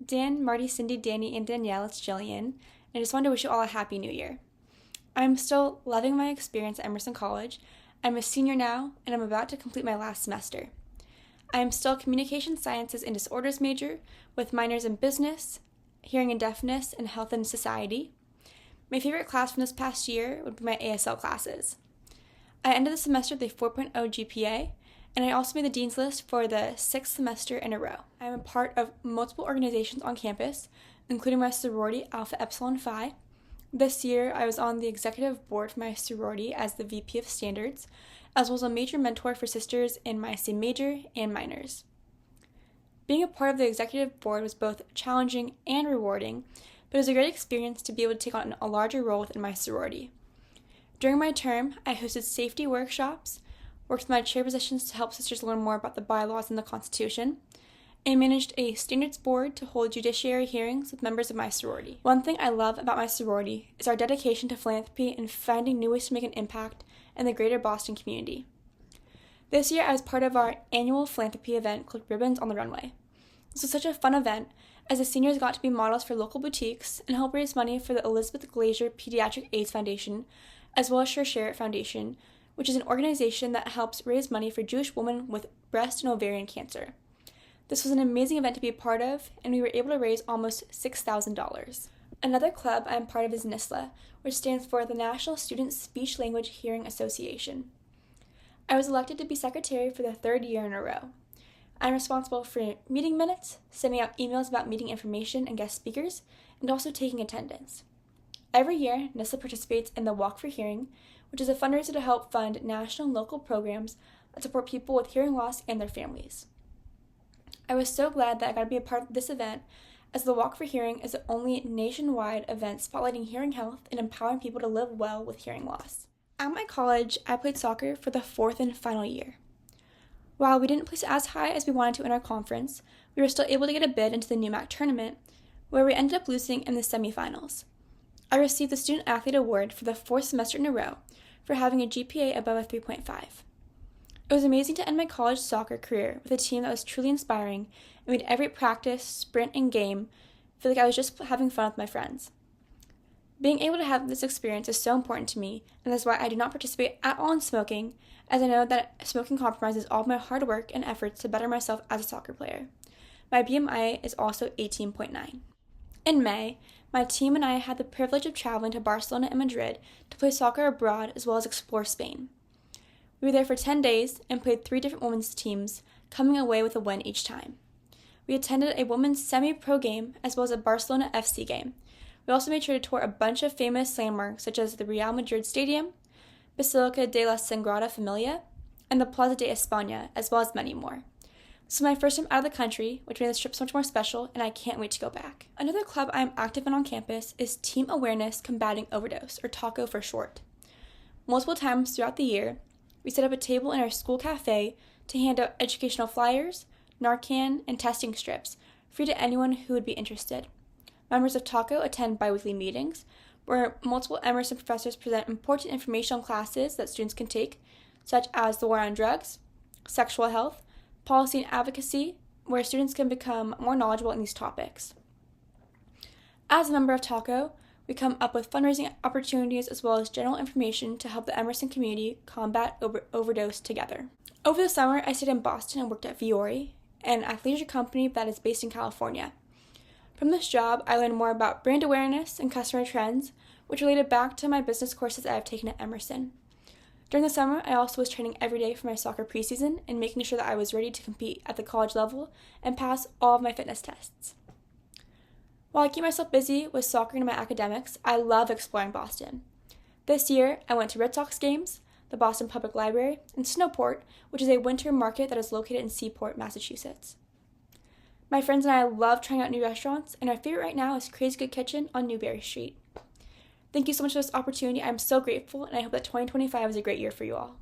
Dan, Marty, Cindy, Danny, and Danielle. It's Jillian, and I just wanted to wish you all a happy new year. I'm still loving my experience at Emerson College. I'm a senior now, and I'm about to complete my last semester. I am still a communication sciences and disorders major with minors in business, hearing and deafness, and health and society. My favorite class from this past year would be my ASL classes. I ended the semester with a 4.0 GPA, and I also made the Dean's List for the 6th semester in a row. I am a part of multiple organizations on campus, including my sorority, Alpha Epsilon Phi. This year, I was on the executive board for my sorority as the VP of Standards, as well as a major mentor for sisters in my same major and minors. Being a part of the executive board was both challenging and rewarding, but it was a great experience to be able to take on a larger role within my sorority. During my term, I hosted safety workshops, worked with my chair positions to help sisters learn more about the bylaws and the Constitution, and managed a standards board to hold judiciary hearings with members of my sorority. One thing I love about my sorority is our dedication to philanthropy and finding new ways to make an impact in the greater Boston community. This year, I was part of our annual philanthropy event called Ribbons on the Runway. This was such a fun event, as the seniors got to be models for local boutiques and help raise money for the Elizabeth Glaser Pediatric AIDS Foundation, as well as Share It Foundation, which is an organization that helps raise money for Jewish women with breast and ovarian cancer. This was an amazing event to be a part of, and we were able to raise almost $6,000. Another club I am part of is NISLA, which stands for the National Student Speech Language Hearing Association. I was elected to be secretary for the 3rd year in a row. I'm responsible for meeting minutes, sending out emails about meeting information and guest speakers, and also taking attendance. Every year, NISLA participates in the Walk for Hearing, which is a fundraiser to help fund national and local programs that support people with hearing loss and their families. I was so glad that I got to be a part of this event, as the Walk for Hearing is the only nationwide event spotlighting hearing health and empowering people to live well with hearing loss. At my college, I played soccer for the 4th and final year. While we didn't place as high as we wanted to in our conference, we were still able to get a bid into the NUMAC tournament, where we ended up losing in the semifinals. I received the Student Athlete Award for the 4th semester in a row for having a GPA above a 3.5. It was amazing to end my college soccer career with a team that was truly inspiring and made every practice, sprint, and game feel like I was just having fun with my friends. Being able to have this experience is so important to me, and that's why I do not participate at all in smoking, as I know that smoking compromises all of my hard work and efforts to better myself as a soccer player. My BMI is also 18.9. In May, my team and I had the privilege of traveling to Barcelona and Madrid to play soccer abroad as well as explore Spain. We were there for 10 days and played 3 different women's teams, coming away with a win each time. We attended a women's semi-pro game as well as a Barcelona FC game. We also made sure to tour a bunch of famous landmarks such as the Real Madrid Stadium, Basilica de la Sagrada Familia, and the Plaza de España, as well as many more. This was my first time out of the country, which made this trip so much more special, and I can't wait to go back. Another club I am active in on campus is Team Awareness Combating Overdose, or TACO for short. Multiple times throughout the year, we set up a table in our school cafe to hand out educational flyers, Narcan, and testing strips, free to anyone who would be interested. Members of TACO attend biweekly meetings, where multiple Emerson professors present important informational classes that students can take, such as the war on drugs, sexual health, policy and advocacy, where students can become more knowledgeable in these topics. As a member of TACO, we come up with fundraising opportunities as well as general information to help the Emerson community combat overdose together. Over the summer, I stayed in Boston and worked at Fiore, an athleisure company that is based in California. From this job, I learned more about brand awareness and customer trends, which related back to my business courses I have taken at Emerson. During the summer, I also was training every day for my soccer preseason and making sure that I was ready to compete at the college level and pass all of my fitness tests. While I keep myself busy with soccer and my academics, I love exploring Boston. This year, I went to Red Sox games, the Boston Public Library, and Snowport, which is a winter market that is located in Seaport, Massachusetts. My friends and I love trying out new restaurants, and our favorite right now is Crazy Good Kitchen on Newberry Street. Thank you so much for this opportunity. I'm so grateful, and I hope that 2025 is a great year for you all.